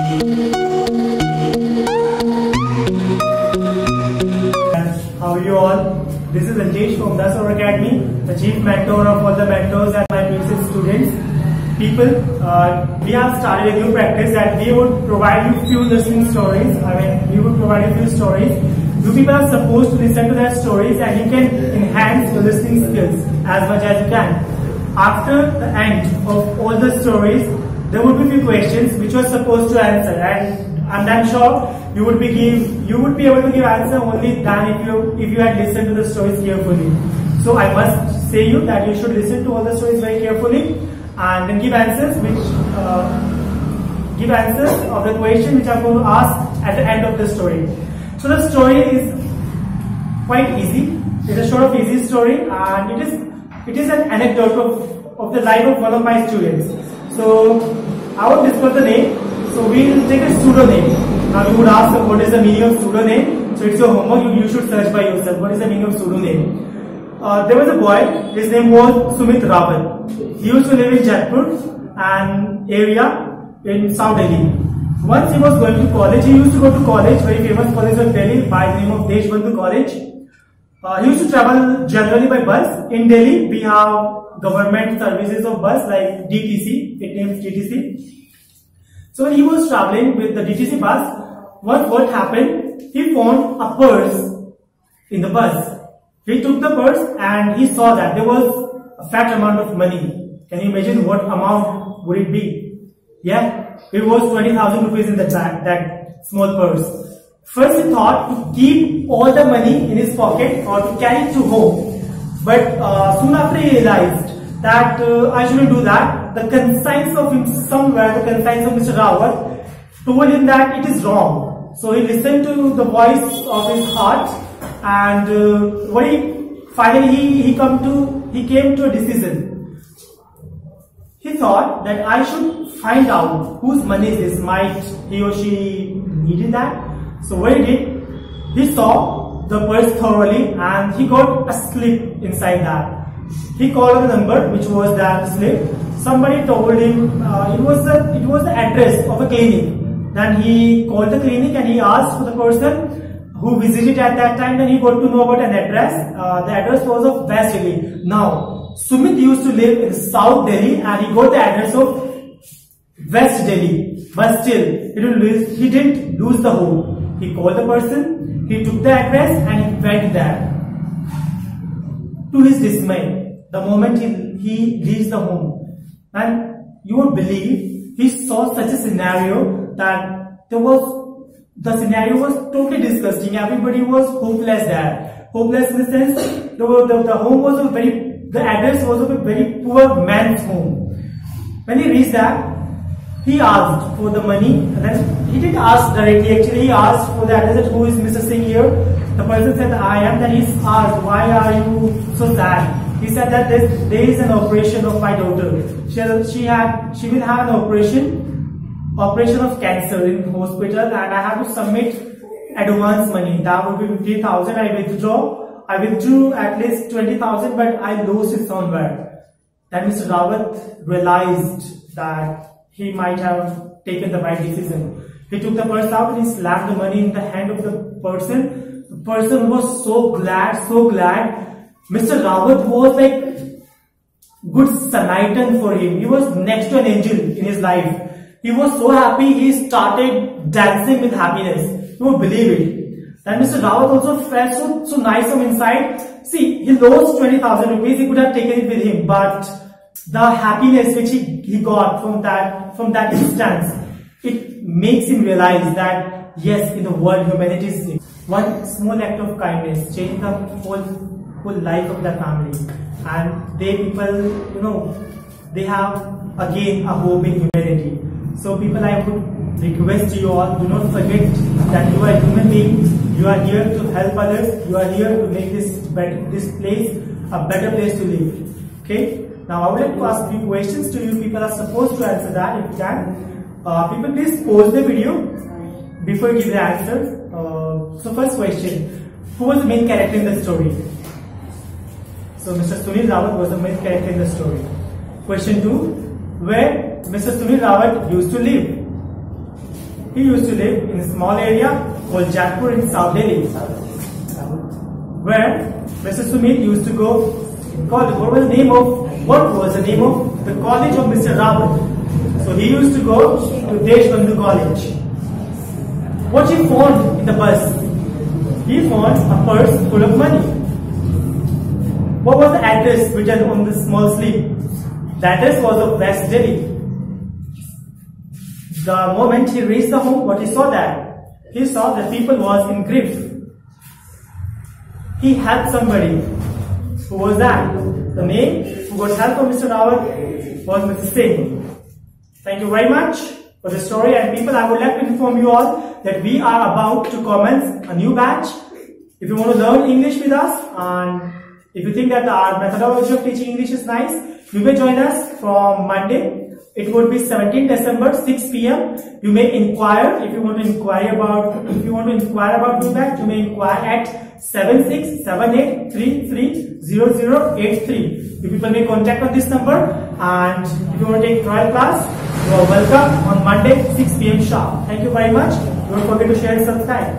How are you all? This is ANJESH from the SOAR Academy, the chief mentor of all the mentors and my PhD students. People, we have started a new practice that we would provide you few listening stories. We would provide you few stories. You people are supposed to listen to their stories and you can enhance your listening skills as much as you can. After the end of all the stories, there would be few questions which you are supposed to answer, and I'm sure you would be able to give answer only then if you had listened to the stories carefully. So I must say you that you should listen to all the stories very carefully and then give answers of the question which I'm going to ask at the end of the story. So the story is quite easy. It's a sort of easy story, and it is an anecdote of the life of one of my students. So I will discuss the name. So we will take a pseudonym. Now you would ask what is the meaning of pseudonym. So it's your homework. You should search by yourself. What is the meaning of pseudonym? There was a boy. His name was Sumit Rawat. He used to live in Jaipur, an area in South Delhi. Once he was going to college, he used to go to college, very famous college of Delhi by the name of Deshbandhu College. He used to travel generally by bus. In Delhi, we have government services of bus like DTC, it names DTC. So when he was traveling with the DTC bus, what happened? He found a purse in the bus. He took the purse and he saw that there was a fat amount of money. Can you imagine what amount would it be? Yeah, it was 20,000 rupees in that small purse. First he thought to keep all the money in his pocket or to carry it to home. But soon after he realized that I shouldn't do that. The conscience of him somewhere, the conscience of Mr. Rawat told him that it is wrong. So he listened to the voice of his heart, and finally he came to a decision. He thought that I should find out whose money is this. Might he or she needed that? So what he did, he saw the purse thoroughly and he got a slip inside that. He called the number which was that slip. Somebody told him it was the address of a clinic. Then he called the clinic and he asked for the person who visited at that time. Then he got to know about an address. The address was of West Delhi. Now Sumit used to live in South Delhi and he got the address of West Delhi. But still, he didn't lose the hope. He called the person, he took the address and he went there. To his dismay, the moment he reached the home, and you would believe he saw such a scenario that the scenario was totally disgusting. Everybody was hopeless there. Hopeless in the sense the home was the address was of a very poor man's home. When he reached that, he asked for the money, and then he didn't ask directly, actually he asked for the address, who is Mr. Singh here? The person said, I am. Then he asked, why are you so sad? He said that there is an operation of my daughter. She will have an operation of cancer in hospital, and I have to submit advance money. That would be 50,000. I withdrew at least 20,000, but I lost it somewhere. Then Mr. Rawat realized that he might have taken the right decision. He took the purse out and he slapped the money in the hand of the person. The person was so glad. Mr. Rawat was like good Samaritan for him. He was next to an angel in his life. He was so happy, he started dancing with happiness. You won't believe it. Then Mr. Rawat also felt so nice from inside. See, he lost 20,000 rupees. He could have taken it with him, but the happiness which he got from that instance, it makes him realize that yes, in the world humanity is one small act of kindness changed the whole life of the family, and they have again a hope in humanity. So people, I would request you all, do not forget that you are a human being. You are here to help others. You are here to make this place a better place to live. Okay. Now I would like to ask a few questions to you. People are supposed to answer that if you can. People, please pause the video before you give the answer. So first question, who was the main character in the story? So Mr. Sunil Rawat was the main character in the story. Question 2, where Mr. Sunil Rawat used to live? he used to live in a small area called Jadpur in South Delhi, where Mr. Sumit used to go college. What was the name of the college of Mr. Rawat? So he used to go to Deshbandhu College. What he found in the bus? He found a purse full of money. What was the address written on the small sleeve? The address was of West Delhi. The moment he reached the home, what he saw there? He saw that people was in grief. He helped somebody. Who was that? The name who got help from Mr. Rawat was Mr. Singh. Thank you very much for the story. And people, I would like to inform you all that we are about to commence a new batch. If you want to learn English with us, and if you think that our methodology of teaching English is nice, you may join us from Monday. It would be 17 December, 6 p.m. You may inquire if you want to inquire about new batch. You may inquire at 7678330083. You people may contact on this number, and if you want to take trial class, you are welcome on Monday 6 p.m. sharp. Thank you very much. Don't forget to share and subscribe.